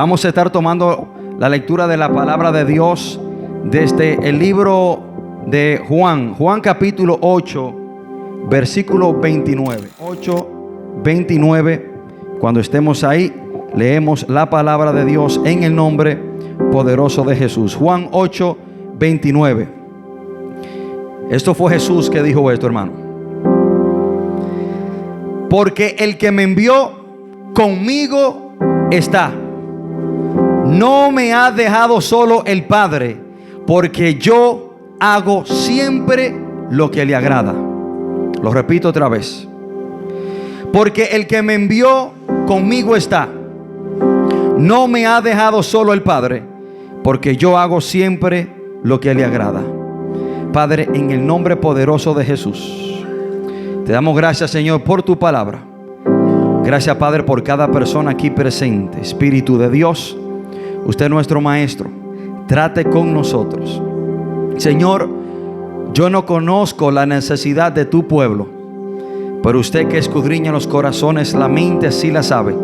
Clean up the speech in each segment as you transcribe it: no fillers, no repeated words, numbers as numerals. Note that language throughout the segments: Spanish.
Vamos a estar tomando la lectura de la palabra de Dios desde el libro de Juan capítulo 8, versículo 29. 8, 29. Cuando estemos ahí, leemos la palabra de Dios en el nombre poderoso de Jesús. Juan 8, 29. Esto fue Jesús que dijo esto, hermano. Porque el que me envió conmigo está. No me ha dejado solo el Padre, porque yo hago siempre lo que le agrada. Lo repito otra vez. Porque el que me envió conmigo está. No me ha dejado solo el Padre, porque yo hago siempre lo que le agrada. Padre, en el nombre poderoso de Jesús, te damos gracias, Señor, por tu palabra. Gracias, Padre, por cada persona aquí presente. Espíritu de Dios, usted es nuestro maestro. Trate con nosotros. Señor, yo no conozco la necesidad de tu pueblo, pero usted que escudriña los corazones, la mente sí la sabe.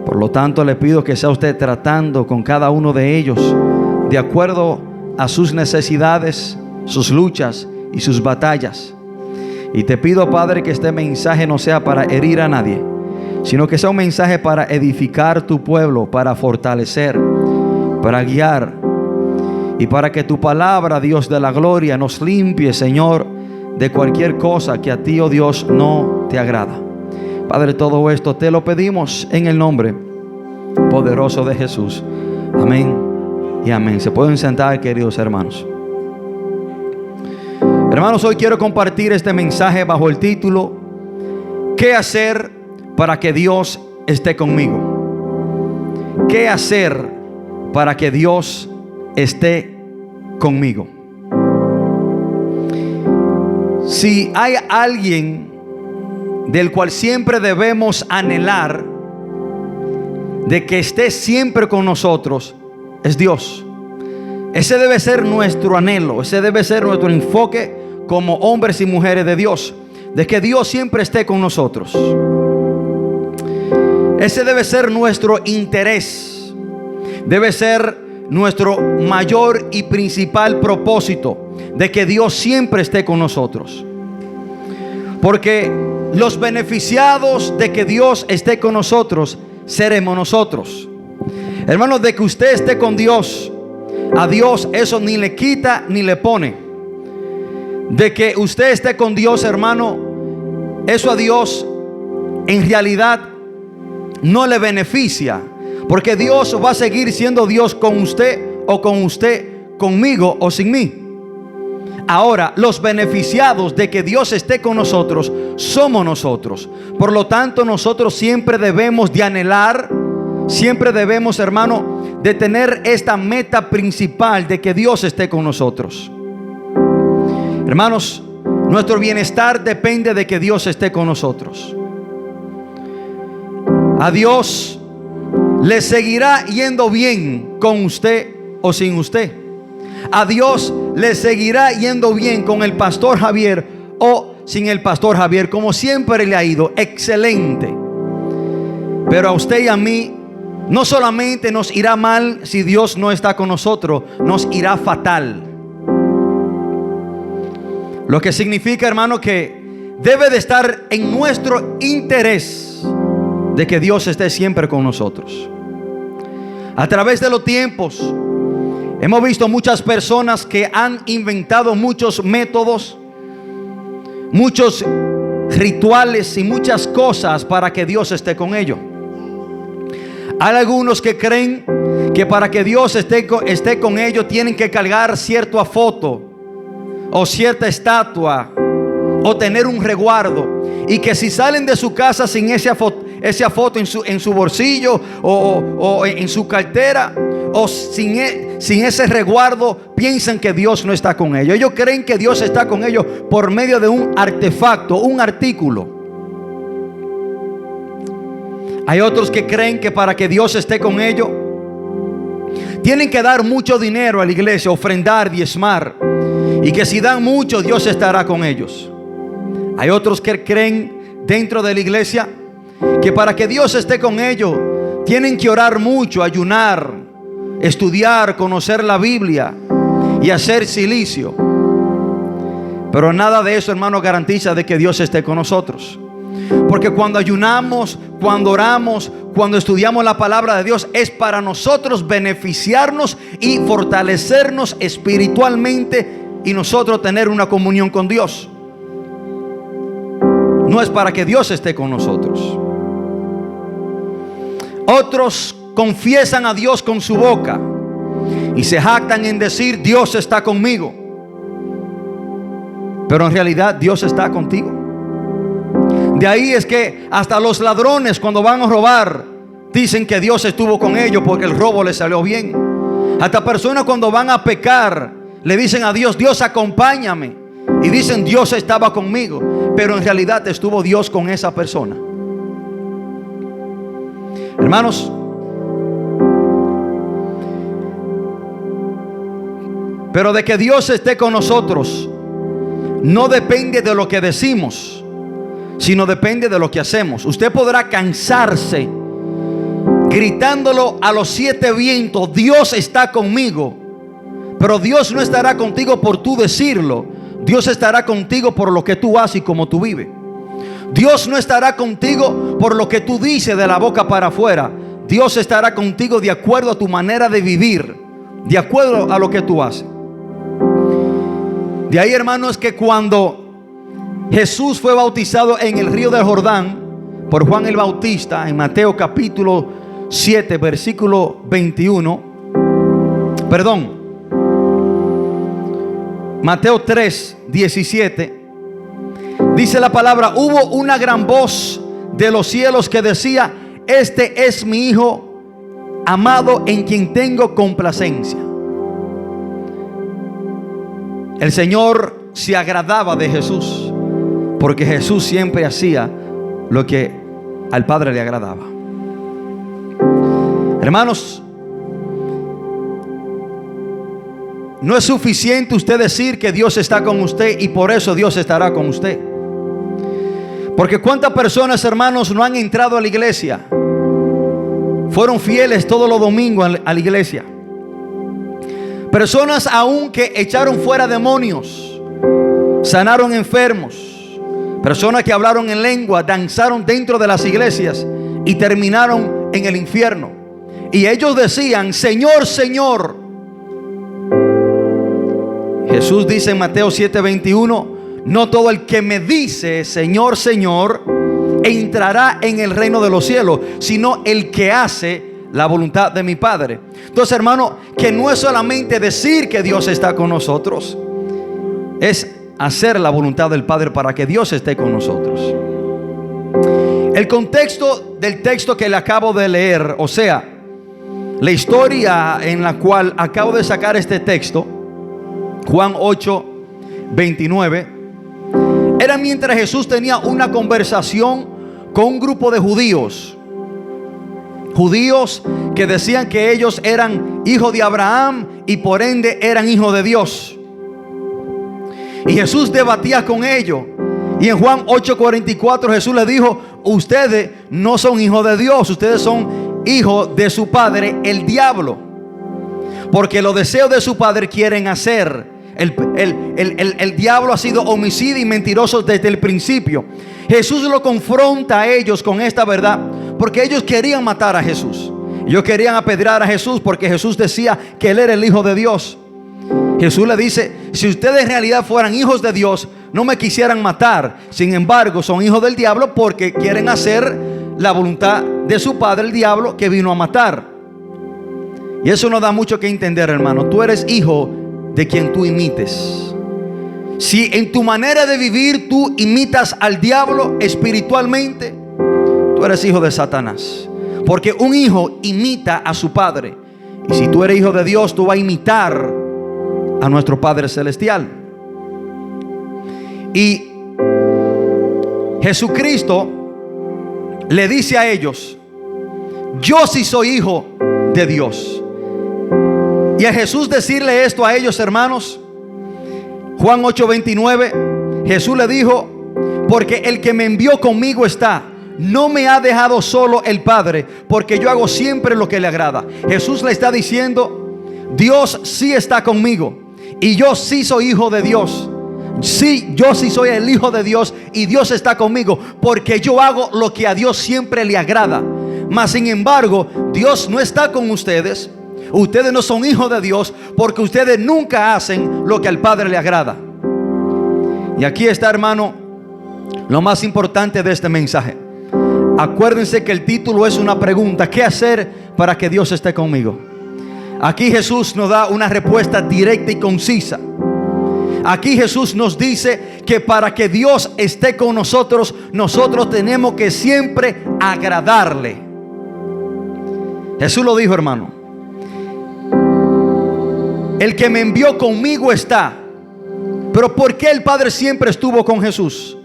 Por lo tanto, le pido que sea usted tratando con cada uno de ellos de acuerdo a sus necesidades, sus luchas y sus batallas. Y te pido, Padre, que este mensaje no sea para herir a nadie, sino que sea un mensaje para edificar tu pueblo, para fortalecer, para guiar, y para que tu palabra, Dios de la gloria, nos limpie, Señor, de cualquier cosa que a ti, oh Dios, no te agrada. Padre, todo esto te lo pedimos en el nombre poderoso de Jesús. Amén y amén. Se pueden sentar, queridos hermanos. Hermanos, hoy quiero compartir este mensaje bajo el título: ¿qué hacer para que Dios esté conmigo? ¿Qué hacer para que Dios esté conmigo? Si hay alguien del cual siempre debemos anhelar de que esté siempre con nosotros, es Dios. Ese debe ser nuestro anhelo, ese debe ser nuestro enfoque como hombres y mujeres de Dios, de que Dios siempre esté con nosotros. Ese debe ser nuestro interés, debe ser nuestro mayor y principal propósito, de que Dios siempre esté con nosotros. Porque los beneficiados de que Dios esté con nosotros seremos nosotros. Hermanos, de que usted esté con Dios, a Dios eso ni le quita ni le pone. De que usted esté con Dios, hermano, eso a Dios en realidad no le beneficia, porque Dios va a seguir siendo Dios con usted o con usted, conmigo o sin mí. Ahora, los beneficiados de que Dios esté con nosotros somos nosotros. Por lo tanto, nosotros siempre debemos de anhelar, siempre debemos, hermano, de tener esta meta principal de que Dios esté con nosotros. Hermanos, nuestro bienestar depende de que Dios esté con nosotros. A Dios le seguirá yendo bien con usted o sin usted. A Dios le seguirá yendo bien con el pastor Javier o sin el pastor Javier, como siempre le ha ido excelente. Pero a usted y a mí no solamente nos irá mal si Dios no está con nosotros, nos irá fatal. Lo que significa, hermano, que debe de estar en nuestro interés de que Dios esté siempre con nosotros. A través de los tiempos hemos visto muchas personas que han inventado muchos métodos, muchos rituales y muchas cosas para que Dios esté con ellos. Hay algunos que creen que para que Dios esté con ellos tienen que cargar cierta foto o cierta estatua o tener un resguardo, y que si salen de su casa sin esa foto en su bolsillo o en su cartera, o sin ese resguardo, piensan que Dios no está con ellos. Ellos creen que Dios está con ellos por medio de un artefacto, un artículo. Hay otros que creen que para que Dios esté con ellos tienen que dar mucho dinero a la iglesia, ofrendar, diezmar, y que si dan mucho, Dios estará con ellos. Hay otros que creen dentro de la iglesia que para que Dios esté con ellos tienen que orar mucho, ayunar, estudiar, conocer la Biblia y hacer silicio. Pero nada de eso, hermano, garantiza de que Dios esté con nosotros. Porque cuando ayunamos, cuando oramos, cuando estudiamos la palabra de Dios, es para nosotros beneficiarnos y fortalecernos espiritualmente y nosotros tener una comunión con Dios. No es para que Dios esté con nosotros. Otros confiesan a Dios con su boca y se jactan en decir: Dios está conmigo. Pero en realidad Dios está contigo. De ahí es que hasta los ladrones, cuando van a robar, dicen que Dios estuvo con ellos porque el robo les salió bien. Hasta personas, cuando van a pecar, le dicen a Dios: Dios, acompáñame. Y dicen: Dios estaba conmigo. Pero en realidad estuvo Dios con esa persona. Hermanos, pero de que Dios esté con nosotros no depende de lo que decimos, sino depende de lo que hacemos. Usted podrá cansarse gritándolo a los 7 vientos: Dios está conmigo. Pero Dios no estará contigo por tú decirlo. Dios estará contigo por lo que tú haces y como tú vives. Dios no estará contigo por lo que tú dices de la boca para afuera. Dios estará contigo de acuerdo a tu manera de vivir, de acuerdo a lo que tú haces. De ahí, hermanos, que cuando Jesús fue bautizado en el río del Jordán por Juan el Bautista, en Mateo capítulo 7, versículo 21, Mateo 3, 17, dice la palabra: hubo una gran voz de los cielos que decía: este es mi Hijo amado, en quien tengo complacencia. El Señor se agradaba de Jesús, porque Jesús siempre hacía lo que al Padre le agradaba. Hermanos, no es suficiente usted decir que Dios está con usted y por eso Dios estará con usted. Porque cuántas personas, hermanos, no han entrado a la iglesia, fueron fieles todos los domingos a la iglesia. Personas aún que echaron fuera demonios, sanaron enfermos, personas que hablaron en lengua, danzaron dentro de las iglesias y terminaron en el infierno. Y ellos decían: Señor, Señor. Jesús dice en Mateo 7:21: no todo el que me dice Señor, Señor entrará en el reino de los cielos, sino el que hace la voluntad de mi Padre. Entonces, hermano, que no es solamente decir que Dios está con nosotros, es hacer la voluntad del Padre para que Dios esté con nosotros. El contexto del texto que le acabo de leer, o sea, la historia en la cual acabo de sacar este texto, Juan 8, 29, era mientras Jesús tenía una conversación con un grupo de judíos que decían que ellos eran hijos de Abraham y por ende eran hijos de Dios. Y Jesús debatía con ellos. Y en Juan 8:44 Jesús les dijo: ustedes no son hijos de Dios, ustedes son hijos de su padre, el diablo, porque los deseos de su padre quieren hacer. El diablo ha sido homicida y mentiroso desde el principio. Jesús lo confronta a ellos con esta verdad, porque ellos querían matar a Jesús. Ellos querían apedrear a Jesús porque Jesús decía que Él era el Hijo de Dios. Jesús le dice: si ustedes en realidad fueran hijos de Dios, no me quisieran matar. Sin embargo, son hijos del diablo porque quieren hacer la voluntad de su padre, el diablo, que vino a matar. Y eso nos da mucho que entender, hermano. Tú eres hijo de quien tú imites. Si en tu manera de vivir tú imitas al diablo espiritualmente, tú eres hijo de Satanás. Porque un hijo imita a su padre. Y si tú eres hijo de Dios, tú vas a imitar a nuestro Padre Celestial. Y Jesucristo le dice a ellos: yo sí soy hijo de Dios. Y a Jesús decirle esto a ellos, hermanos, Juan 8:29, Jesús le dijo: porque el que me envió conmigo está. no me ha dejado solo el Padre, porque yo hago siempre lo que le agrada. Jesús le está diciendo: Dios sí está conmigo, y yo sí soy hijo de Dios. Sí, yo sí soy el hijo de Dios, y Dios está conmigo, porque yo hago lo que a Dios siempre le agrada. Mas sin embargo, Dios no está con ustedes. Ustedes no son hijos de Dios, porque ustedes nunca hacen lo que al Padre le agrada. Y aquí está, hermano, lo más importante de este mensaje. Acuérdense que el título es una pregunta: ¿qué hacer para que Dios esté conmigo? Aquí Jesús nos da una respuesta directa y concisa. Aquí Jesús nos dice que para que Dios esté con nosotros, nosotros tenemos que siempre agradarle. Jesús lo dijo, hermano: el que me envió conmigo está. Pero ¿por qué el Padre siempre estuvo con Jesús?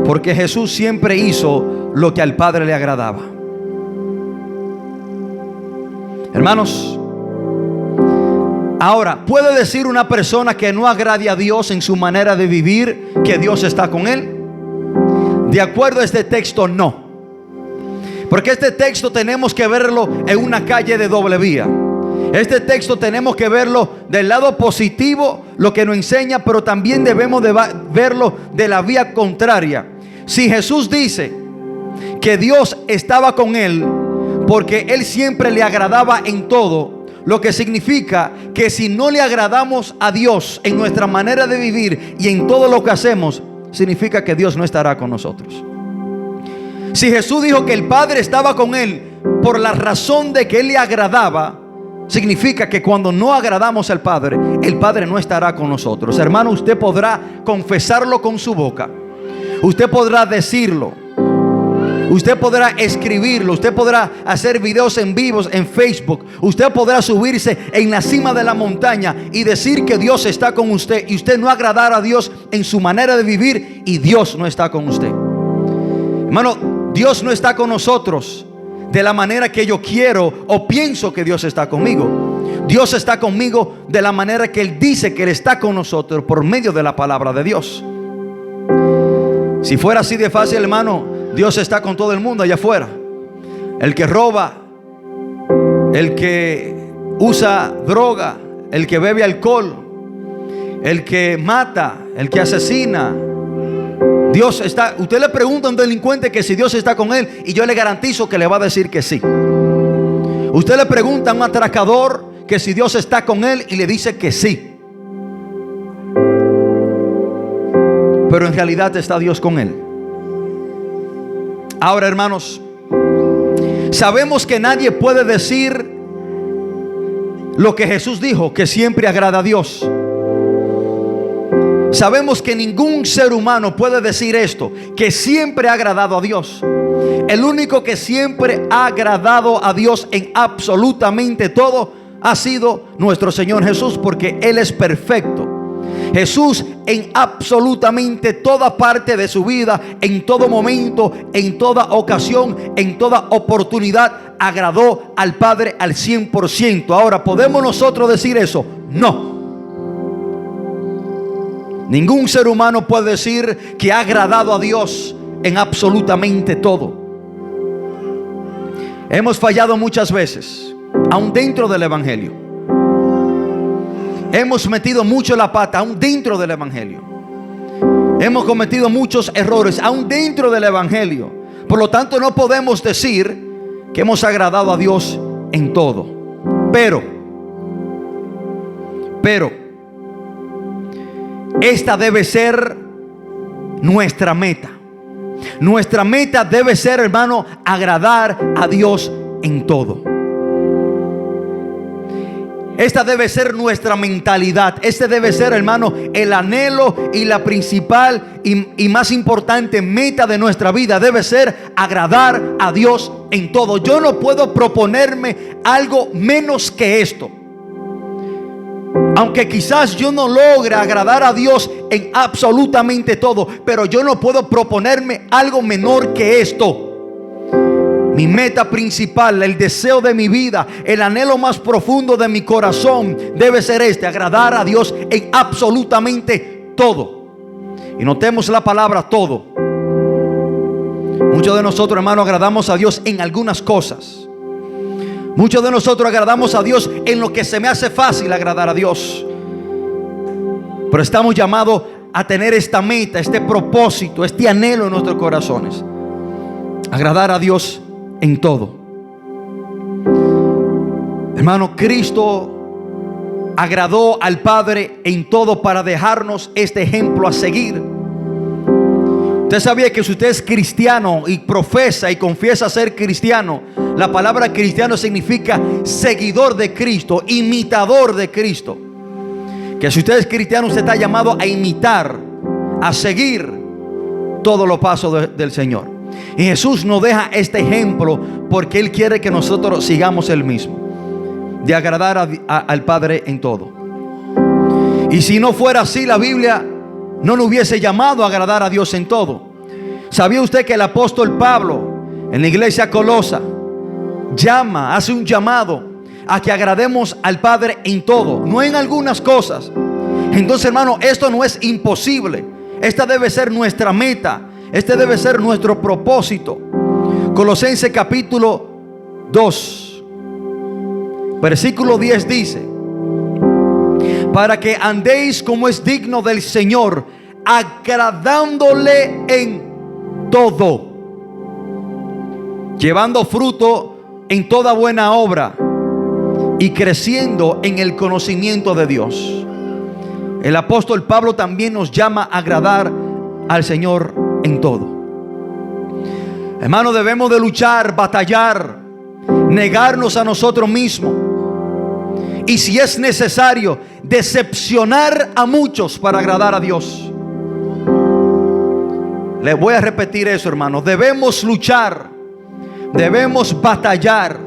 Porque Jesús siempre hizo lo que al Padre le agradaba. Hermanos, ahora, ¿puede decir una persona que no agrade a Dios en su manera de vivir que Dios está con él? De acuerdo a este texto, no. Porque este texto tenemos que verlo en una calle de doble vía. Este texto tenemos que verlo del lado positivo, lo que nos enseña, pero también debemos de verlo de la vía contraria. Si Jesús dice que Dios estaba con él porque él siempre le agradaba en todo, lo que significa que si no le agradamos a Dios en nuestra manera de vivir y en todo lo que hacemos, significa que Dios no estará con nosotros. Si Jesús dijo que el Padre estaba con él por la razón de que él le agradaba, significa que cuando no agradamos al Padre, el Padre no estará con nosotros. Hermano, usted podrá confesarlo con su boca, usted podrá decirlo, usted podrá escribirlo, usted podrá hacer videos en vivos en Facebook, usted podrá subirse en la cima de la montaña y decir que Dios está con usted, y usted no agradar a Dios en su manera de vivir, y Dios no está con usted. Hermano, Dios no está con nosotros de la manera que yo quiero o pienso que Dios está conmigo. Dios está conmigo de la manera que Él dice que Él está con nosotros, por medio de la palabra de Dios. Si fuera así de fácil, hermano, Dios está con todo el mundo allá afuera. El que roba, el que usa droga, el que bebe alcohol, el que mata, el que asesina. Dios está. Usted le pregunta a un delincuente que si Dios está con él, y yo le garantizo que le va a decir que sí. Usted le pregunta a un atracador que si Dios está con él, y le dice que sí. Pero en realidad está Dios con él. Ahora, hermanos, sabemos que nadie puede decir lo que Jesús dijo, que siempre agrada a Dios. Sabemos que ningún ser humano puede decir esto, que siempre ha agradado a Dios. El único que siempre ha agradado a Dios en absolutamente todo ha sido nuestro Señor Jesús, porque Él es perfecto. Jesús en absolutamente toda parte de su vida, en todo momento, en toda ocasión, en toda oportunidad, agradó al Padre al 100%. Ahora, ¿podemos nosotros decir eso? No. Ningún ser humano puede decir que ha agradado a Dios en absolutamente todo. Hemos fallado muchas veces, aún dentro del Evangelio. Hemos metido mucho la pata, aún dentro del Evangelio. Hemos cometido muchos errores, aún dentro del Evangelio. Por lo tanto, no podemos decir que hemos agradado a Dios en todo. Pero esta debe ser nuestra meta. Nuestra meta debe ser, hermano, agradar a Dios en todo. Esta debe ser nuestra mentalidad. Este debe ser, hermano, el anhelo y la principal y más importante meta de nuestra vida. Debe ser agradar a Dios en todo. Yo no puedo proponerme algo menos que esto. Aunque quizás yo no logre agradar a Dios en absolutamente todo, pero yo no puedo proponerme algo menor que esto. Mi meta principal, el deseo de mi vida, el anhelo más profundo de mi corazón debe ser agradar a Dios en absolutamente todo. Y notemos la palabra todo. Muchos de nosotros, hermano, agradamos a Dios en algunas cosas. Muchos de nosotros agradamos a Dios en lo que se me hace fácil agradar a Dios. Pero estamos llamados a tener esta meta, este propósito, este anhelo en nuestros corazones: agradar a Dios en todo. Hermano, Cristo agradó al Padre en todo para dejarnos este ejemplo a seguir. Usted sabía que si usted es cristiano y profesa y confiesa ser cristiano, la palabra cristiano significa seguidor de Cristo, imitador de Cristo. Que si usted es cristiano, usted está llamado a imitar, a seguir todos los pasos del Señor. Y Jesús nos deja este ejemplo porque Él quiere que nosotros sigamos el mismo, de agradar al Padre en todo. Y si no fuera así, la Biblia no nos hubiese llamado a agradar a Dios en todo. ¿Sabía usted que el apóstol Pablo en la iglesia Colosa hace un llamado a que agrademos al Padre en todo, no en algunas cosas? Entonces, hermano, esto no es imposible. Esta debe ser nuestra meta. Este debe ser nuestro propósito. Colosenses capítulo 2, versículo 10 dice: para que andéis como es digno del Señor, agradándole en todo, llevando fruto en toda buena obra y creciendo en el conocimiento de Dios. El apóstol Pablo también nos llama a agradar al Señor en todo. Hermano, debemos de luchar, batallar, negarnos a nosotros mismos, y si es necesario, decepcionar a muchos para agradar a Dios. Les voy a repetir eso, hermano. Debemos luchar, debemos batallar,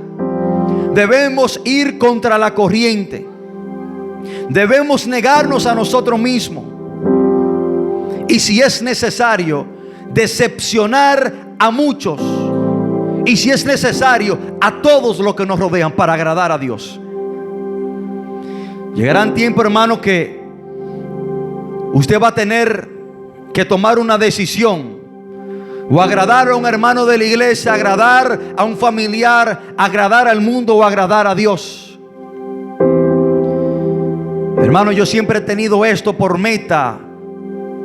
debemos ir contra la corriente, debemos negarnos a nosotros mismos, y si es necesario, decepcionar a muchos, y si es necesario, a todos los que nos rodean para agradar a Dios. Llegará tiempo, hermano, que usted va a tener que tomar una decisión: o agradar a un hermano de la iglesia, agradar a un familiar, agradar al mundo, o agradar a Dios. Hermano, yo siempre he tenido esto por meta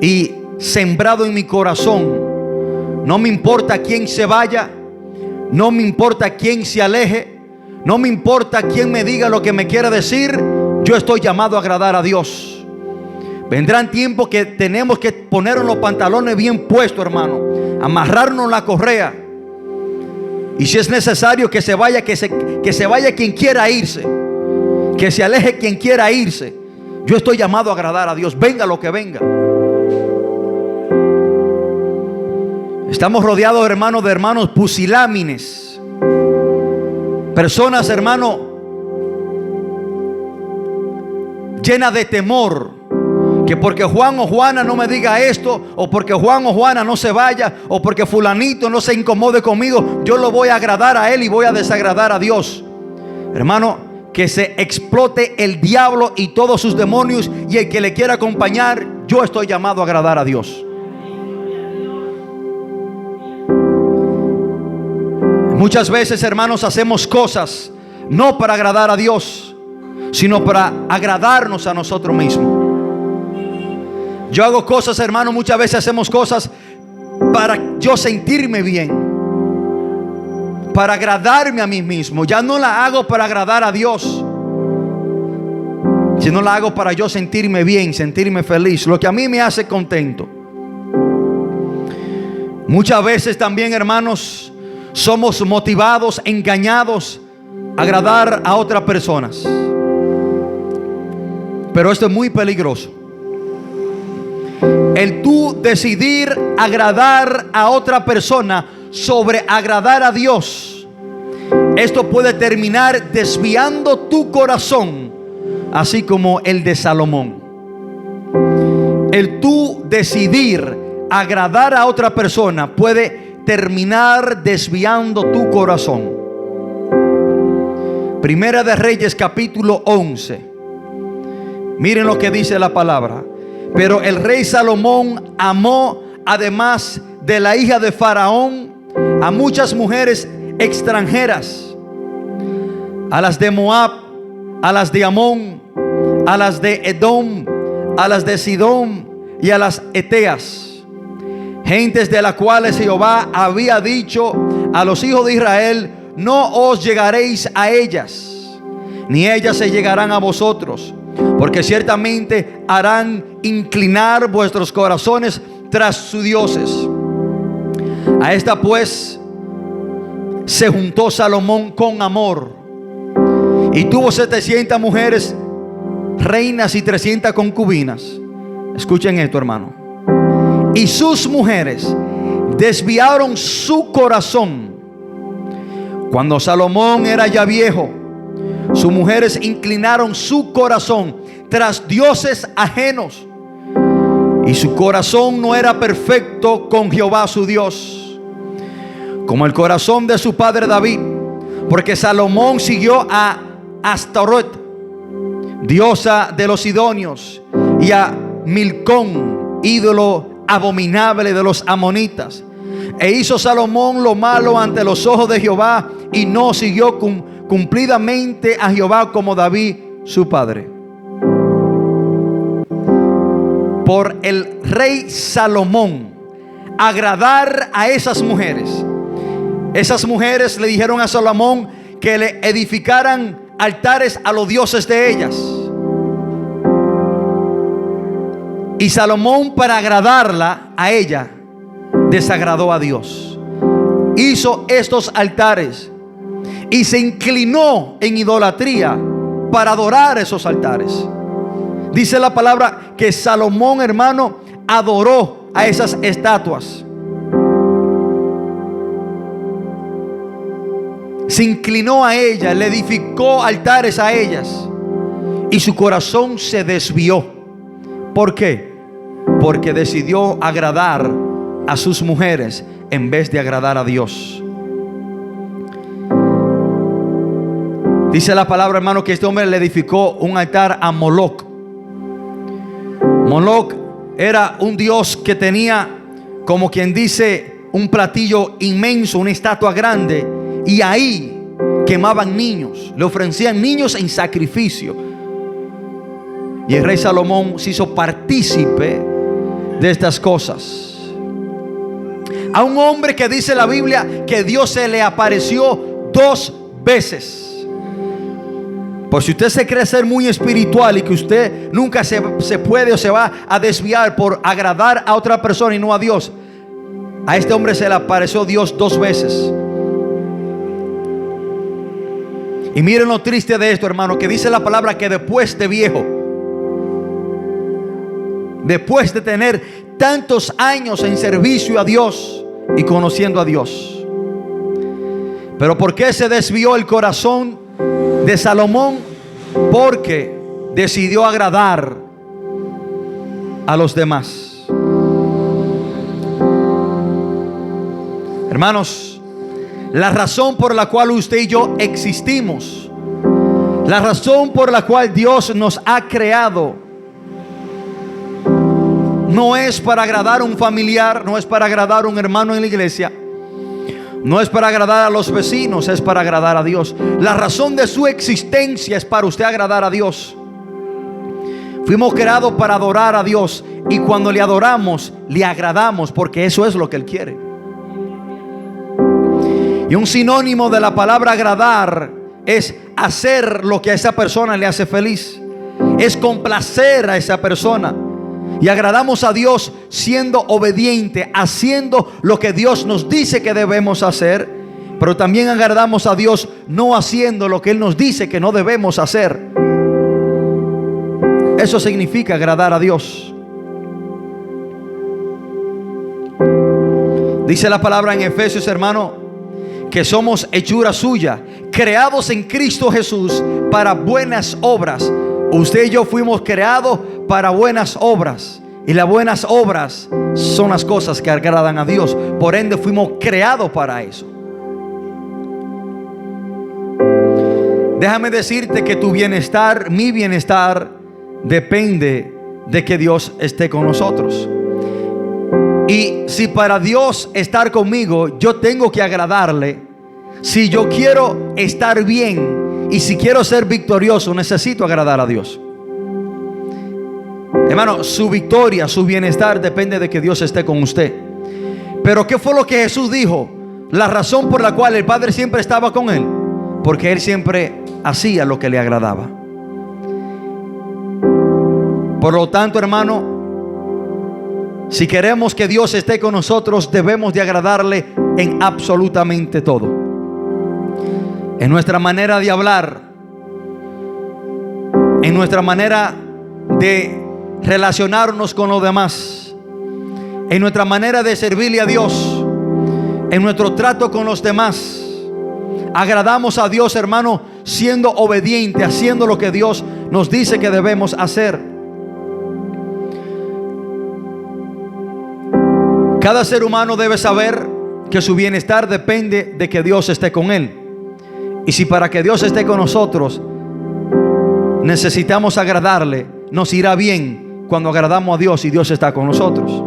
y sembrado en mi corazón. No me importa quién se vaya, no me importa quién se aleje, no me importa quién me diga lo que me quiera decir. Yo estoy llamado a agradar a Dios. Vendrán tiempos que tenemos que ponernos los pantalones bien puestos, hermano, amarrarnos la correa, y si es necesario que se vaya, que se vaya quien quiera irse, que se aleje quien quiera irse. Yo estoy llamado a agradar a Dios, venga lo que venga. Estamos rodeados, hermanos, de hermanos pusilámines, personas, hermano, llenas de temor, que porque Juan o Juana no me diga esto, o porque Juan o Juana no se vaya, o porque fulanito no se incomode conmigo, yo lo voy a agradar a él y voy a desagradar a Dios. Hermano, que se explote el diablo y todos sus demonios, y el que le quiera acompañar. Yo estoy llamado a agradar a Dios. Muchas veces, hermanos, hacemos cosas no para agradar a Dios, sino para agradarnos a nosotros mismos. Yo hago cosas, hermano, muchas veces hacemos cosas para yo sentirme bien, para agradarme a mí mismo. Ya no la hago para agradar a Dios, sino la hago para yo sentirme bien, sentirme feliz, lo que a mí me hace contento. Muchas veces también, hermanos, somos motivados, engañados a agradar a otras personas. Pero esto es muy peligroso. El tú decidir agradar a otra persona sobre agradar a Dios, esto puede terminar desviando tu corazón, así como el de Salomón. El tú decidir agradar a otra persona puede terminar desviando tu corazón. Primera de Reyes capítulo 11. Miren lo que dice la palabra. Pero el rey Salomón amó, además de la hija de Faraón, a muchas mujeres extranjeras, a las de Moab, a las de Amón, a las de Edom, a las de Sidón y a las Eteas, gentes de las cuales Jehová había dicho a los hijos de Israel: no os llegaréis a ellas, ni ellas se llegarán a vosotros, porque ciertamente harán inclinar vuestros corazones tras sus dioses. A esta pues se juntó Salomón con amor, y tuvo 700 mujeres reinas y 300 concubinas. Escuchen esto, hermano. Y sus mujeres desviaron su corazón. Cuando Salomón era ya viejo, sus mujeres inclinaron su corazón tras dioses ajenos, y su corazón no era perfecto con Jehová su Dios, como el corazón de su padre David, porque Salomón siguió a Astarot, diosa de los sidonios, y a Milcón, ídolo abominable de los amonitas. E hizo Salomón lo malo ante los ojos de Jehová, y no siguió cumplidamente a Jehová como David su padre. Por el rey Salomón agradar a esas mujeres le dijeron a Salomón que le edificaran altares a los dioses de ellas. Y Salomón, para agradarla a ella, desagradó a Dios. Hizo estos altares y se inclinó en idolatría para adorar esos altares. Dice la palabra que Salomón, hermano, adoró a esas estatuas. Se inclinó a ellas, le edificó altares a ellas, y su corazón se desvió. ¿Por qué? Porque decidió agradar a sus mujeres en vez de agradar a Dios. Dice la palabra, hermano, que este hombre le edificó un altar a Moloc. Moloc era un dios que tenía, como quien dice, un platillo inmenso, una estatua grande, y ahí quemaban niños, le ofrecían niños en sacrificio. Y el rey Salomón se hizo partícipe de estas cosas. A un hombre que dice la Biblia que Dios se le apareció 2 veces. Pues si usted se cree ser muy espiritual y que usted nunca se puede o se va a desviar por agradar a otra persona y no a Dios, a este hombre se le apareció Dios 2 veces. Y miren lo triste de esto, hermano, que dice la palabra que después de viejo, después de tener tantos años en servicio a Dios y conociendo a Dios. Pero ¿por qué se desvió el corazón de Salomón? Porque decidió agradar a los demás. Hermanos, la razón por la cual usted y yo existimos, la razón por la cual Dios nos ha creado, no es para agradar a un familiar, no es para agradar a un hermano en la iglesia, no es para agradar a los vecinos, es para agradar a Dios. La razón de su existencia es para usted agradar a Dios. Fuimos creados para adorar a Dios, y cuando le adoramos, le agradamos, porque eso es lo que Él quiere. Y un sinónimo de la palabra agradar es hacer lo que a esa persona le hace feliz, es complacer a esa persona. Y agradamos a Dios siendo obediente, haciendo lo que Dios nos dice que debemos hacer. Pero también agradamos a Dios no haciendo lo que Él nos dice que no debemos hacer. Eso significa agradar a Dios. Dice la palabra en Efesios, hermano, que somos hechura suya, creados en Cristo Jesús para buenas obras. Usted y yo fuimos creados para buenas obras, y las buenas obras son las cosas que agradan a Dios. Por ende fuimos creados para eso. Déjame decirte que tu bienestar, mi bienestar, depende de que Dios esté con nosotros. Y si para Dios estar conmigo, yo tengo que agradarle. Si yo quiero estar bien y si quiero ser victorioso, necesito agradar a Dios. Hermano, su victoria, su bienestar depende de que Dios esté con usted. Pero ¿qué fue lo que Jesús dijo? La razón por la cual el Padre siempre estaba con él, porque él siempre hacía lo que le agradaba. Por lo tanto, hermano, si queremos que Dios esté con nosotros, debemos de agradarle en absolutamente todo. En nuestra manera de hablar, en nuestra manera de relacionarnos con los demás, en nuestra manera de servirle a Dios, en nuestro trato con los demás. Agradamos a Dios, hermano, siendo obediente, haciendo lo que Dios nos dice que debemos hacer. Cada ser humano debe saber que su bienestar depende de que Dios esté con él. Y si para que Dios esté con nosotros necesitamos agradarle, nos irá bien cuando agradamos a Dios y Dios está con nosotros.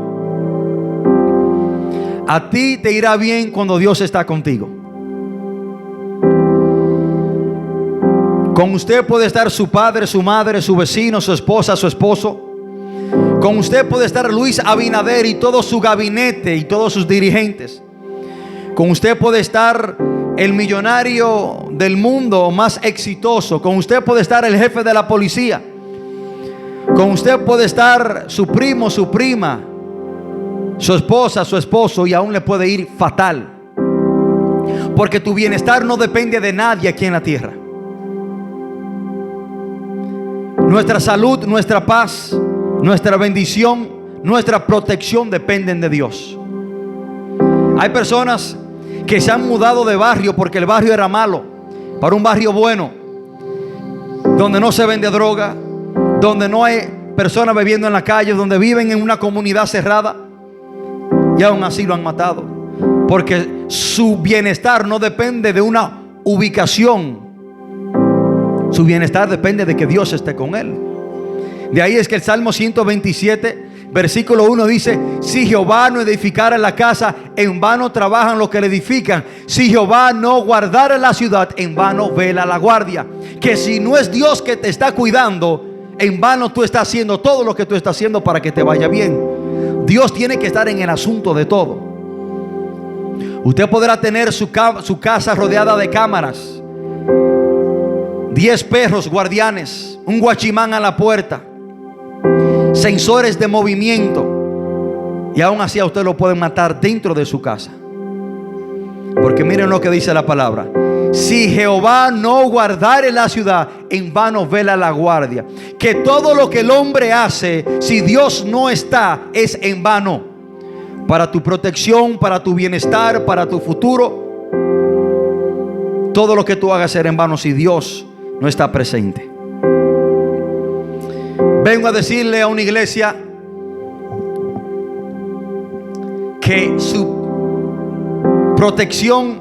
A ti te irá bien cuando Dios está contigo. Con usted puede estar su padre, su madre, su vecino, su esposa, su esposo. Con usted puede estar Luis Abinader y todo su gabinete y todos sus dirigentes. Con usted puede estar el millonario del mundo más exitoso. Con usted puede estar el jefe de la policía. Con usted puede estar su primo, su prima, su esposa, su esposo, y aún le puede ir fatal. Porque tu bienestar no depende de nadie aquí en la tierra. Nuestra salud, nuestra paz, nuestra bendición, nuestra protección dependen de Dios. Hay personas que se han mudado de barrio porque el barrio era malo, para un barrio bueno, donde no se vende droga, donde no hay personas bebiendo en la calle, donde viven en una comunidad cerrada, y aún así lo han matado, porque su bienestar no depende de una ubicación. Su bienestar depende de que Dios esté con él. De ahí es que el Salmo 127 versículo 1 dice: si Jehová no edificara la casa, en vano trabajan los que la edifican. Si Jehová no guardara la ciudad, en vano vela la guardia. Que si no es Dios que te está cuidando, en vano tú estás haciendo todo lo que tú estás haciendo para que te vaya bien. Dios tiene que estar en el asunto de todo. Usted podrá tener su casa rodeada de cámaras, 10 perros guardianes, un guachimán a la puerta, sensores de movimiento, y aún así a usted lo pueden matar dentro de su casa. Porque miren lo que dice la palabra: si Jehová no guardare la ciudad, en vano vela la guardia. Que todo lo que el hombre hace, si Dios no está, es en vano. Para tu protección, para tu bienestar, para tu futuro, todo lo que tú hagas será en vano si Dios no está presente. Vengo a decirle a una iglesia que su protección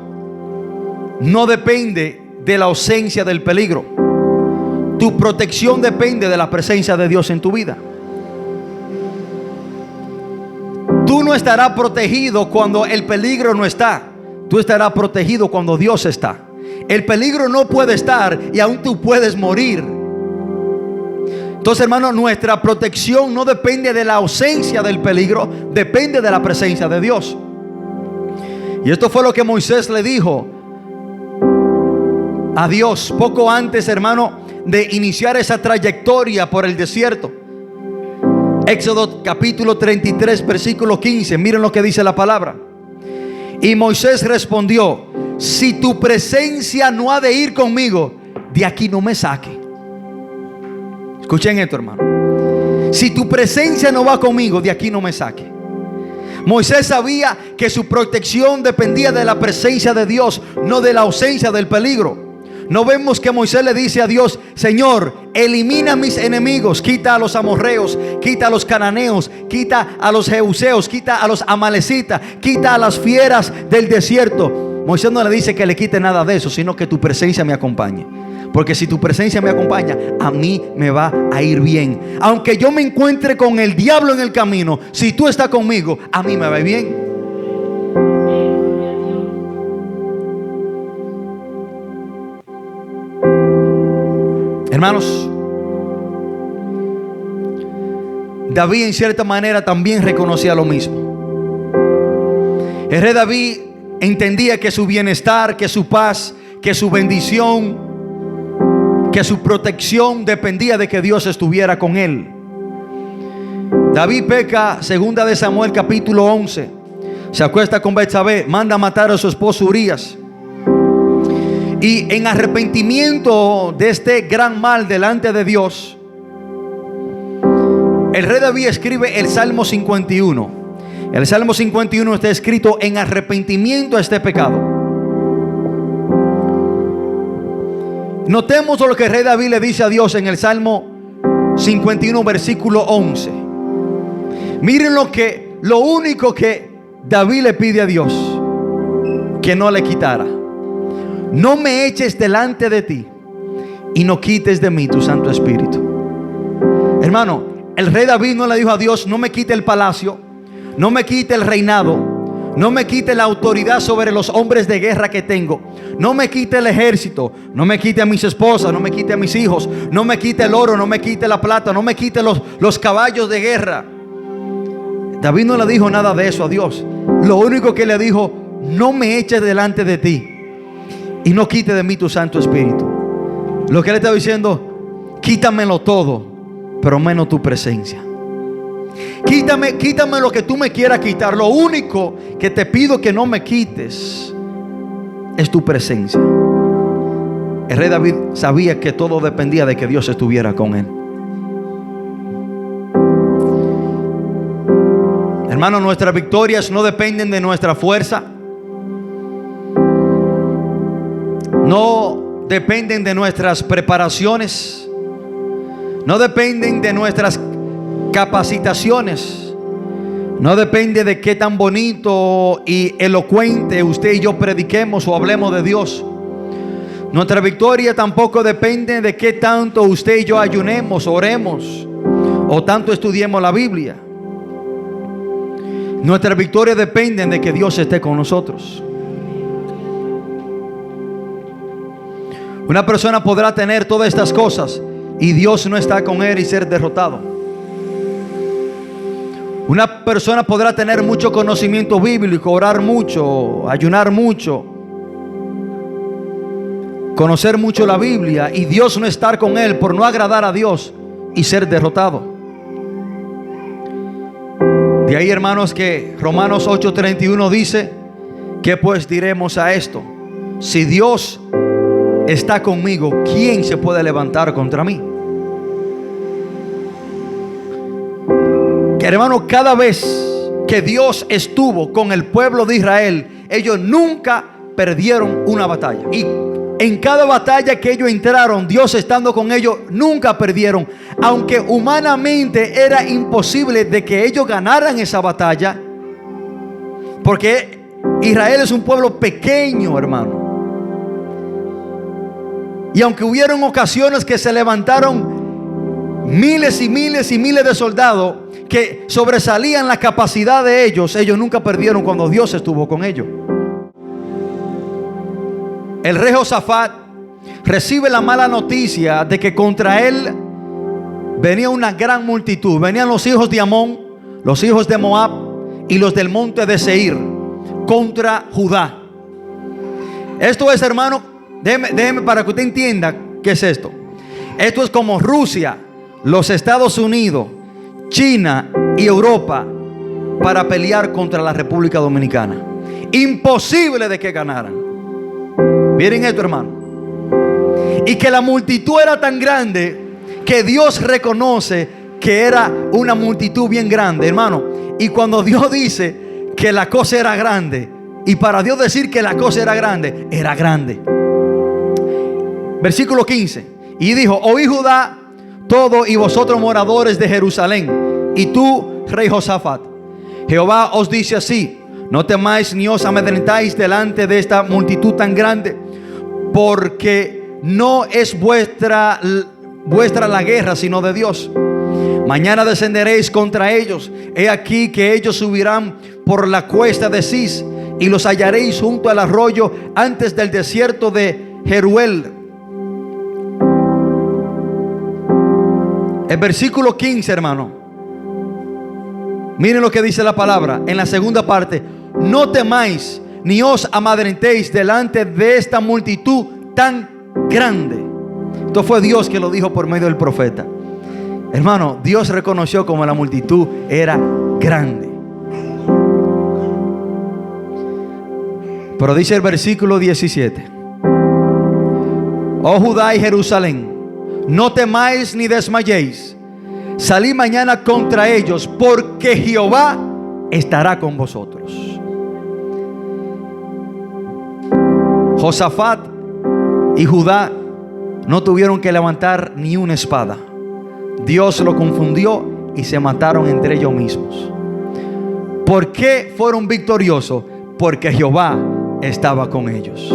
no depende de la ausencia del peligro. Tu protección depende de la presencia de Dios en tu vida. Tú no estarás protegido cuando el peligro no está. Tú estarás protegido cuando Dios está. El peligro no puede estar y aún tú puedes morir. Entonces, hermano, nuestra protección no depende de la ausencia del peligro, depende de la presencia de Dios. Y esto fue lo que Moisés le dijo a Dios poco antes, hermano, de iniciar esa trayectoria por el desierto. Éxodo capítulo 33 versículo 15. Miren lo que dice la palabra. Y Moisés respondió: si tu presencia no ha de ir conmigo, de aquí no me saque. Escuchen esto, hermano. Si tu presencia no va conmigo, de aquí no me saque. Moisés sabía que su protección dependía de la presencia de Dios, no de la ausencia del peligro. No vemos que Moisés le dice a Dios: Señor, elimina a mis enemigos, quita a los amorreos, quita a los cananeos, quita a los jebuseos, quita a los amalecitas, quita a las fieras del desierto. Moisés no le dice que le quite nada de eso, sino que tu presencia me acompañe. Porque si tu presencia me acompaña, a mí me va a ir bien. Aunque yo me encuentre con el diablo en el camino, si tú estás conmigo, a mí me va a ir bien. Hermanos, David en cierta manera también reconocía lo mismo. El rey David entendía que su bienestar, que su paz, que su bendición, que su protección dependía de que Dios estuviera con él. David peca, segunda de Samuel capítulo 11. Se acuesta con Betsabé, manda a matar a su esposo Urías. Y en arrepentimiento de este gran mal delante de Dios, el rey David escribe el Salmo 51. El Salmo 51 está escrito en arrepentimiento a este pecado. Notemos lo que el rey David le dice a Dios en el Salmo 51 versículo 11. Miren lo único que David le pide a Dios que no le quitara: no me eches delante de ti y no quites de mí tu Santo Espíritu. Hermano, el rey David no le dijo a Dios: no me quite el palacio, no me quite el reinado, no me quite la autoridad sobre los hombres de guerra que tengo, no me quite el ejército, no me quite a mis esposas, no me quite a mis hijos, no me quite el oro, no me quite la plata, no me quite los caballos de guerra. David no le dijo nada de eso a Dios. Lo único que le dijo: no me eches delante de ti y no quite de mí tu Santo Espíritu. Lo que él estaba diciendo: quítamelo todo, pero menos tu presencia. Quítame lo que tú me quieras quitar. Lo único que te pido que no me quites es tu presencia. El rey David sabía que todo dependía de que Dios estuviera con él. Hermanos, nuestras victorias no dependen de nuestra fuerza, no dependen de nuestras preparaciones, no dependen de nuestras capacitaciones, no depende de qué tan bonito y elocuente usted y yo prediquemos o hablemos de Dios. Nuestra victoria tampoco depende de qué tanto usted y yo ayunemos, oremos o tanto estudiemos la Biblia. Nuestra victoria depende de que Dios esté con nosotros. Una persona podrá tener todas estas cosas y Dios no está con él y ser derrotado. Una persona podrá tener mucho conocimiento bíblico, orar mucho, ayunar mucho, conocer mucho la Biblia, y Dios no estar con él por no agradar a Dios y ser derrotado. De ahí, hermanos, que Romanos 8:31 dice: ¿qué pues diremos a esto? Si Dios está conmigo, ¿quién se puede levantar contra mí? Que, hermano, cada vez que Dios estuvo con el pueblo de Israel, ellos nunca perdieron una batalla. Y en cada batalla que ellos entraron, Dios estando con ellos, nunca perdieron. Aunque humanamente era imposible de que ellos ganaran esa batalla, porque Israel es un pueblo pequeño, hermano. Y aunque hubieron ocasiones que se levantaron miles y miles y miles de soldados que sobresalían la capacidad de ellos, ellos nunca perdieron cuando Dios estuvo con ellos. El rey Josafat recibe la mala noticia de que contra él venía una gran multitud. Venían los hijos de Amón, los hijos de Moab y los del monte de Seir contra Judá. Esto es, hermano, déjeme para que usted entienda qué es esto. Esto es como Rusia, los Estados Unidos, China y Europa para pelear contra la República Dominicana. Imposible de que ganaran. Miren esto, hermano. Y que la multitud era tan grande que Dios reconoce que era una multitud bien grande, hermano. Y cuando Dios dice que la cosa era grande, y para Dios decir que la cosa era grande, era grande. Versículo 15. Y dijo: oí Judá todo y vosotros moradores de Jerusalén, y tú, rey Josafat, Jehová os dice así: no temáis ni os amedrentáis delante de esta multitud tan grande, porque no es vuestra la guerra, sino de Dios. Mañana descenderéis contra ellos. He aquí que ellos subirán por la cuesta de Cis, y los hallaréis junto al arroyo antes del desierto de Jeruel. El versículo 15, hermano. Miren lo que dice la palabra en la segunda parte. No temáis ni os amedrentéis delante de esta multitud tan grande. Esto fue Dios que lo dijo por medio del profeta. Hermano, Dios reconoció como la multitud era grande. Pero dice el versículo 17: Oh Judá y Jerusalén, no temáis ni desmayéis. Salid mañana contra ellos, porque Jehová estará con vosotros. Josafat y Judá no tuvieron que levantar ni una espada. Dios lo confundió y se mataron entre ellos mismos. ¿Por qué fueron victoriosos? Porque Jehová estaba con ellos.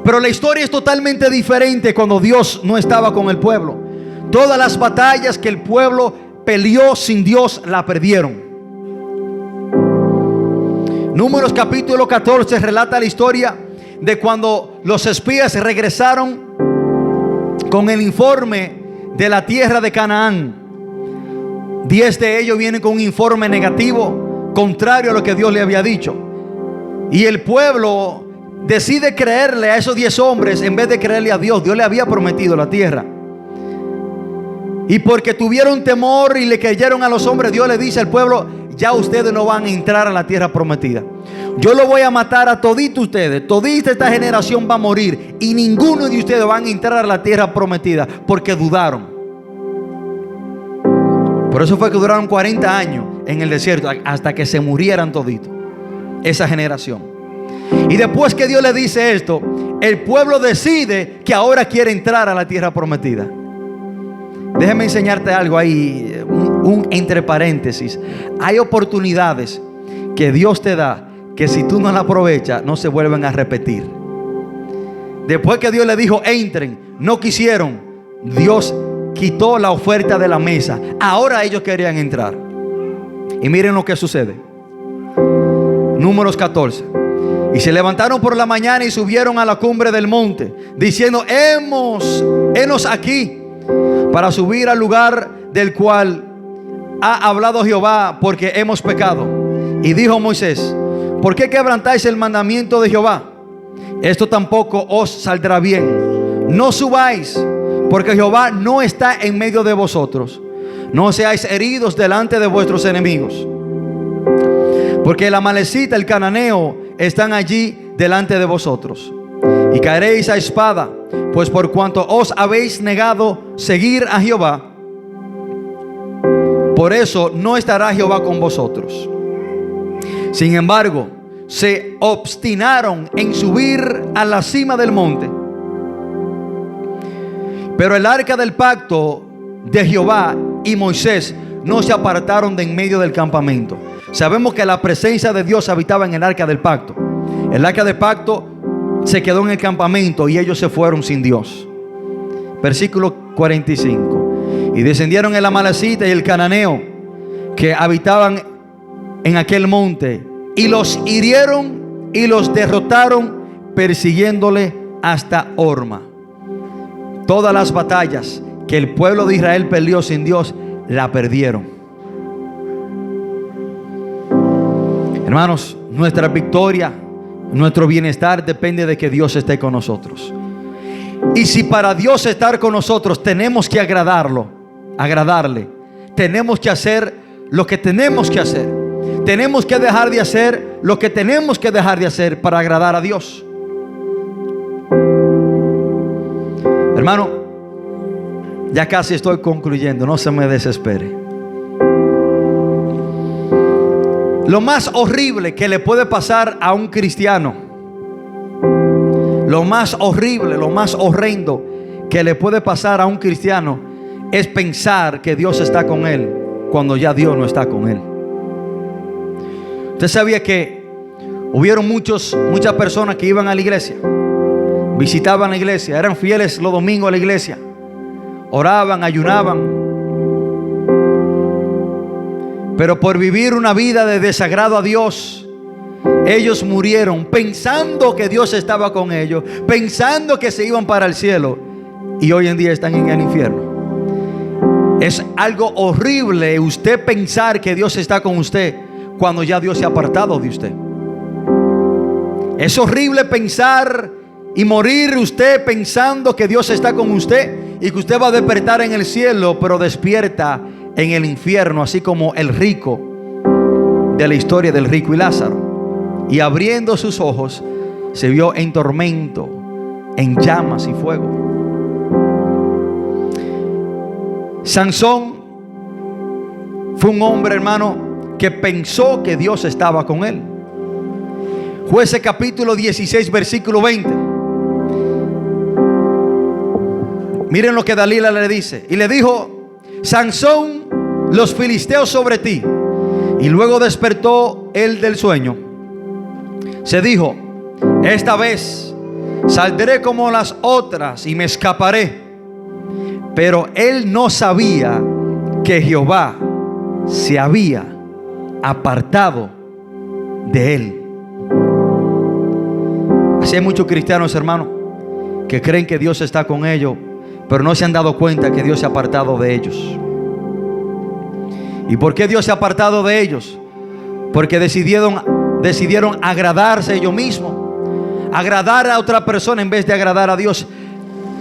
Pero la historia es totalmente diferente cuando Dios no estaba con el pueblo. Todas las batallas que el pueblo peleó sin Dios la perdieron. Números capítulo 14 relata la historia de cuando los espías regresaron con el informe de la tierra de Canaán. 10 de ellos vienen con un informe negativo, contrario a lo que Dios le había dicho. Y el pueblo decide creerle a esos 10 hombres en vez de creerle a Dios. Dios le había prometido la tierra. Y porque tuvieron temor y le creyeron a los hombres, Dios le dice al pueblo: ya ustedes no van a entrar a la tierra prometida. Yo lo voy a matar a toditos ustedes. Todita esta generación va a morir, y ninguno de ustedes van a entrar a la tierra prometida porque dudaron. Por eso fue que duraron 40 años en el desierto, hasta que se murieran toditos, esa generación. Y después que Dios le dice esto, el pueblo decide que ahora quiere entrar a la tierra prometida. Déjame enseñarte algo ahí, un entre paréntesis. Hay oportunidades que Dios te da que si tú no las aprovechas, no se vuelven a repetir. Después que Dios le dijo entren, no quisieron. Dios quitó la oferta de la mesa. Ahora ellos querían entrar. Y miren lo que sucede. Números 14. Y se levantaron por la mañana y subieron a la cumbre del monte, diciendo: henos aquí para subir al lugar del cual ha hablado Jehová, porque hemos pecado. Y dijo Moisés: ¿por qué quebrantáis el mandamiento de Jehová? Esto tampoco os saldrá bien. No subáis, porque Jehová no está en medio de vosotros. No seáis heridos delante de vuestros enemigos, porque el amalecita, el cananeo, están allí delante de vosotros. Y caeréis a espada, pues por cuanto os habéis negado seguir a Jehová, por eso no estará Jehová con vosotros. Sin embargo, se obstinaron en subir a la cima del monte. Pero el arca del pacto de Jehová y Moisés no se apartaron de en medio del campamento. Sabemos que la presencia de Dios habitaba en el arca del pacto. El arca del pacto se quedó en el campamento y ellos se fueron sin Dios. Versículo 45. Y descendieron el amalecita y el cananeo que habitaban en aquel monte, y los hirieron y los derrotaron, persiguiéndole hasta Horma. Todas las batallas que el pueblo de Israel peleó sin Dios, la perdieron. Hermanos, nuestra victoria, nuestro bienestar depende de que Dios esté con nosotros. Y si para Dios estar con nosotros tenemos que agradarle, tenemos que hacer lo que tenemos que hacer. Tenemos que dejar de hacer lo que tenemos que dejar de hacer para agradar a Dios. Hermano, ya casi estoy concluyendo, no se me desespere. Lo más horrible que le puede pasar a un cristiano, lo más horrible, lo más horrendo que le puede pasar a un cristiano, es pensar que Dios está con él cuando ya Dios no está con él. Usted sabía que hubieron muchas personas que iban a la iglesia, visitaban la iglesia, eran fieles los domingos a la iglesia, oraban, ayunaban. Pero por vivir una vida de desagrado a Dios, ellos murieron pensando que Dios estaba con ellos, pensando que se iban para el cielo, y hoy en día están en el infierno. Es algo horrible usted pensar que Dios está con usted cuando ya Dios se ha apartado de usted. Es horrible pensar y morir usted pensando que Dios está con usted y que usted va a despertar en el cielo, pero despierta en el infierno, así como el rico de la historia del rico y Lázaro. Y abriendo sus ojos, se vio en tormento, en llamas y fuego. Sansón fue un hombre, hermano, que pensó que Dios estaba con él. Jueces capítulo 16, versículo 20. Miren lo que Dalila le dice. Y le dijo: Sansón, los filisteos sobre ti. Y luego despertó él del sueño. Se dijo: esta vez saldré como las otras y me escaparé. Pero él no sabía que Jehová se había apartado de él. Así hay muchos cristianos, hermanos, que creen que Dios está con ellos, pero no se han dado cuenta que Dios se ha apartado de ellos. ¿Y por qué Dios se ha apartado de ellos? Porque decidieron agradarse ellos mismos, agradar a otra persona en vez de agradar a Dios.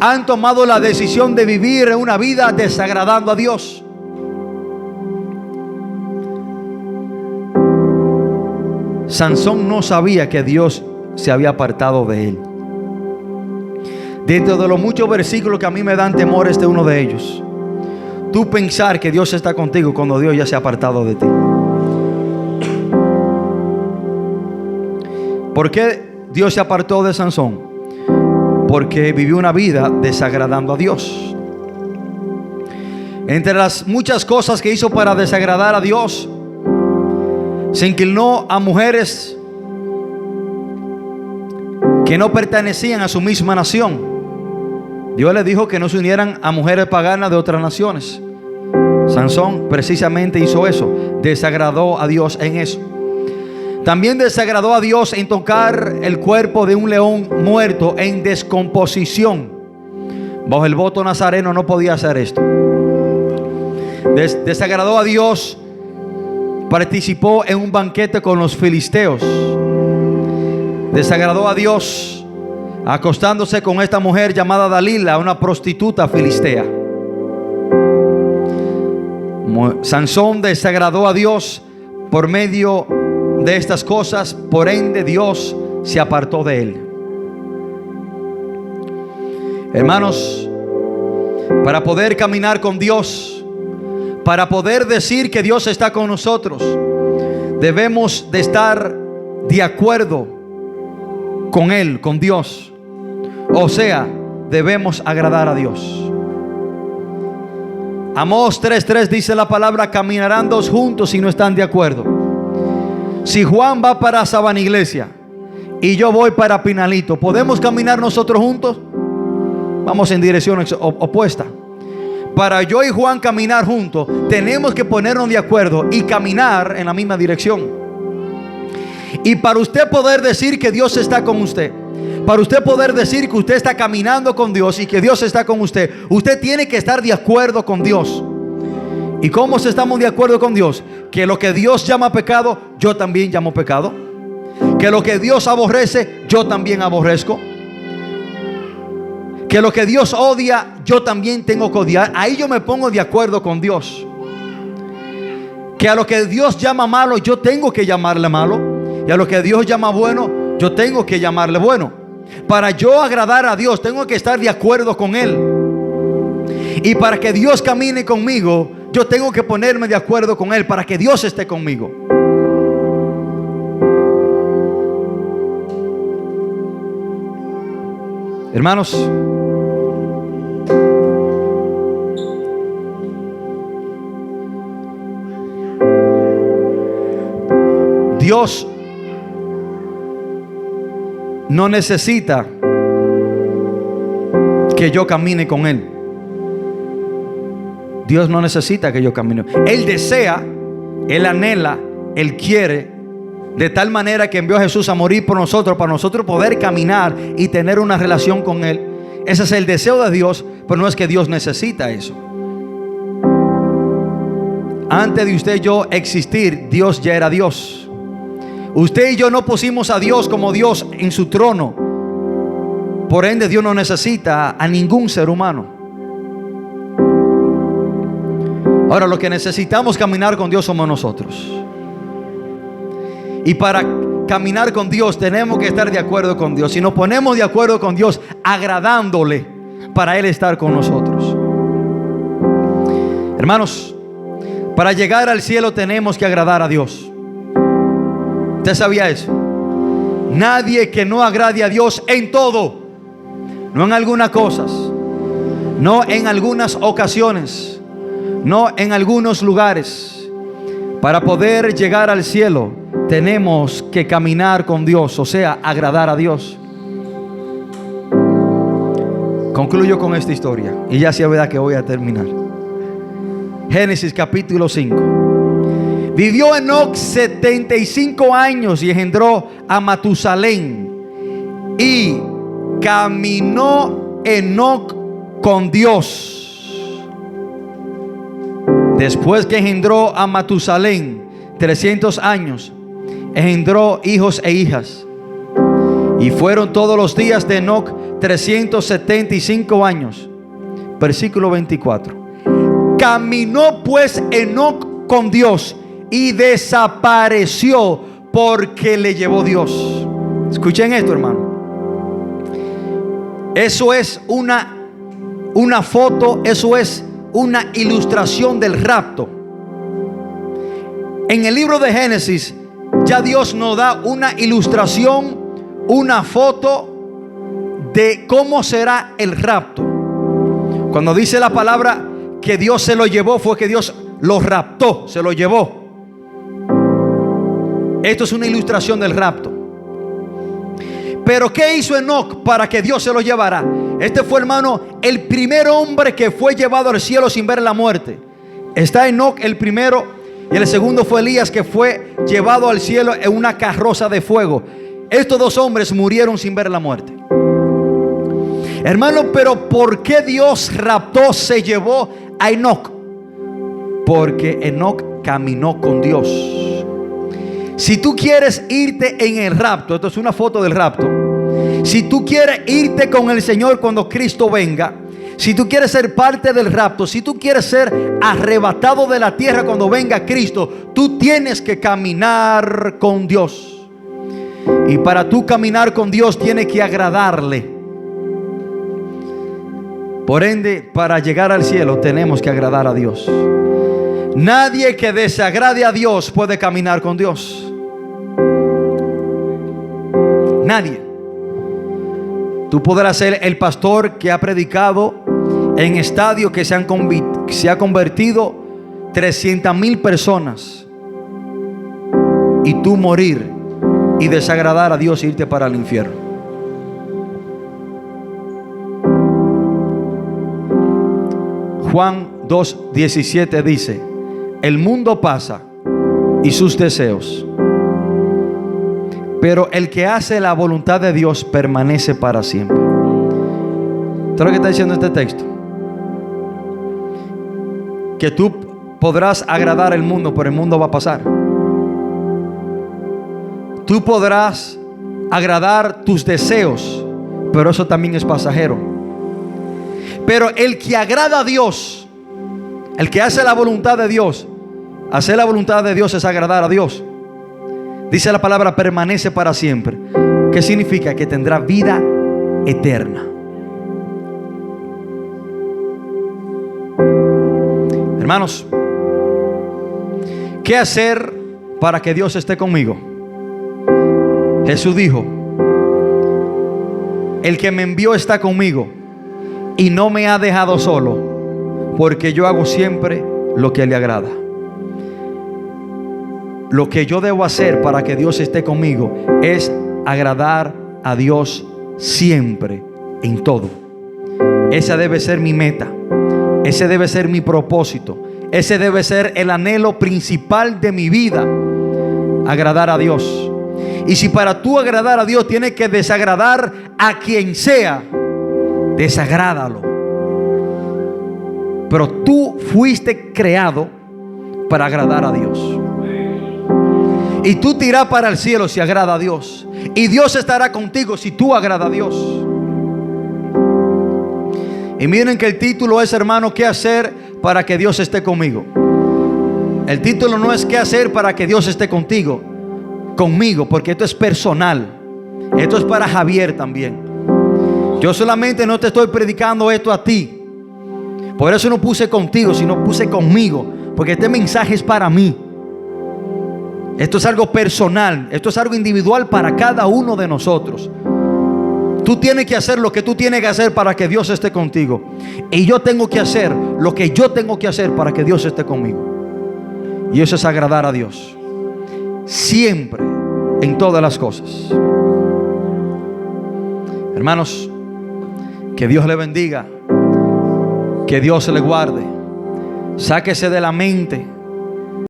Han tomado la decisión de vivir una vida desagradando a Dios. Sansón no sabía que Dios se había apartado de él. Dentro de los muchos versículos que a mí me dan temor, este es uno de ellos. Tú pensar que Dios está contigo cuando Dios ya se ha apartado de ti. ¿Por qué Dios se apartó de Sansón? Porque vivió una vida desagradando a Dios. Entre las muchas cosas que hizo para desagradar a Dios, se inclinó a mujeres que no pertenecían a su misma nación. Dios le dijo que no se unieran a mujeres paganas de otras naciones. Sansón precisamente hizo eso, desagradó a Dios en eso. También desagradó a Dios en tocar el cuerpo de un león muerto en descomposición. Bajo el voto nazareno no podía hacer esto. Desagradó a Dios. Participó en un banquete con los filisteos. Desagradó a Dios acostándose con esta mujer llamada Dalila, una prostituta filistea. Sansón desagradó a Dios por medio de estas cosas, por ende Dios se apartó de él. Hermanos, para poder caminar con Dios, para poder decir que Dios está con nosotros, debemos de estar de acuerdo con Él, con Dios. O sea, debemos agradar a Dios. Amós 3:3 dice la palabra: caminarán dos juntos si no están de acuerdo. Si Juan va para Sabana Iglesia y yo voy para Pinalito, ¿podemos caminar nosotros juntos? Vamos en dirección opuesta. Para yo y Juan caminar juntos, tenemos que ponernos de acuerdo y caminar en la misma dirección. Y para usted poder decir que Dios está con usted, para usted poder decir que usted está caminando con Dios y que Dios está con usted, usted tiene que estar de acuerdo con Dios. ¿Y cómo estamos de acuerdo con Dios? Que lo que Dios llama pecado, yo también llamo pecado. Que lo que Dios aborrece, yo también aborrezco. Que lo que Dios odia, yo también tengo que odiar. Ahí yo me pongo de acuerdo con Dios. Que a lo que Dios llama malo, yo tengo que llamarle malo. Y a lo que Dios llama bueno, yo tengo que llamarle bueno. Para yo agradar a Dios, tengo que estar de acuerdo con Él. Y para que Dios camine conmigo, yo tengo que ponerme de acuerdo con Él, para que Dios esté conmigo. Hermanos, Dios no necesita que yo camine con Él. Dios no necesita que yo camine. Él desea, Él anhela, Él quiere, de tal manera que envió a Jesús a morir por nosotros, para nosotros poder caminar y tener una relación con Él. Ese es el deseo de Dios, pero no es que Dios necesita eso. Antes de usted y yo existir, Dios ya era Dios. Usted y yo no pusimos a Dios como Dios en su trono. Por ende, Dios no necesita a ningún ser humano. Ahora, lo que necesitamos caminar con Dios somos nosotros. Y para caminar con Dios tenemos que estar de acuerdo con Dios. Si nos ponemos de acuerdo con Dios, agradándole, para Él estar con nosotros. Hermanos, para llegar al cielo tenemos que agradar a Dios. ¿Usted sabía eso? Nadie que no agrade a Dios en todo, no en algunas cosas, no en algunas ocasiones, no en algunos lugares. Para poder llegar al cielo tenemos que caminar con Dios, o sea, agradar a Dios. Concluyo con esta historia y ya sea verdad que voy a terminar. Génesis capítulo 5. Vivió Enoc 75 años y engendró a Matusalén. Y caminó Enoc con Dios. Después que engendró a Matusalén 300 años, engendró hijos e hijas. Y fueron todos los días de Enoc 375 años. Versículo 24. Caminó pues Enoc con Dios y desapareció porque le llevó Dios. Escuchen esto, hermano. Eso es una foto, eso es una ilustración del rapto. En el libro de Génesis ya Dios nos da una ilustración, una foto de cómo será el rapto. Cuando dice la palabra que Dios se lo llevó, fue que Dios lo raptó, se lo llevó. Esto es una ilustración del rapto. Pero ¿qué hizo Enoc para que Dios se lo llevara? Este fue, hermano, el primer hombre que fue llevado al cielo sin ver la muerte. Está Enoc el primero, y el segundo fue Elías, que fue llevado al cielo en una carroza de fuego. Estos dos hombres murieron sin ver la muerte. Hermano, pero ¿por qué Dios raptó, se llevó a Enoc? Porque Enoc caminó con Dios. Si tú quieres irte en el rapto, esto es una foto del rapto. Si tú quieres irte con el Señor cuando Cristo venga, si tú quieres ser parte del rapto, si tú quieres ser arrebatado de la tierra cuando venga Cristo, tú tienes que caminar con Dios. Y para tú caminar con Dios tienes que agradarle. Por ende, para llegar al cielo tenemos que agradar a Dios. Nadie que desagrade a Dios puede caminar con Dios. Nadie. Tú podrás ser el pastor que ha predicado en estadios que se ha convertido 300,000 personas, y tú morir y desagradar a Dios e irte para el infierno. Juan 2:17 dice: el mundo pasa y sus deseos, pero el que hace la voluntad de Dios permanece para siempre. ¿Sabes lo que está diciendo este texto? Que tú podrás agradar al mundo, pero el mundo va a pasar. Tú podrás agradar tus deseos, pero eso también es pasajero. Pero el que agrada a Dios, el que hace la voluntad de Dios, hacer la voluntad de Dios es agradar a Dios. Dice la palabra permanece para siempre. ¿Qué significa? Que tendrá vida eterna. Hermanos, ¿qué hacer para que Dios esté conmigo? Jesús dijo: el que me envió está conmigo y no me ha dejado solo, porque yo hago siempre lo que le agrada. Lo que yo debo hacer para que Dios esté conmigo es agradar a Dios siempre, en todo. Esa debe ser mi meta. Ese debe ser mi propósito. Ese debe ser el anhelo principal de mi vida. Agradar a Dios. Y si para tú agradar a Dios tienes que desagradar a quien sea, desagrádalo. Pero tú fuiste creado para agradar a Dios. Y tú te irás para el cielo si agrada a Dios. Y Dios estará contigo si tú agradas a Dios. Y miren que el título es, hermano, ¿qué hacer para que Dios esté conmigo? El título no es ¿qué hacer para que Dios esté contigo? Conmigo, porque esto es personal. Esto es para Javier también. Yo solamente no te estoy predicando esto a ti. Por eso no puse contigo, sino puse conmigo, porque este mensaje es para mí. Esto es algo personal. Esto es algo individual para cada uno de nosotros. Tú tienes que hacer lo que tú tienes que hacer para que Dios esté contigo. Y yo tengo que hacer lo que yo tengo que hacer para que Dios esté conmigo. Y eso es agradar a Dios. Siempre, en todas las cosas. Hermanos, que Dios le bendiga. Que Dios le guarde. Sáquese de la mente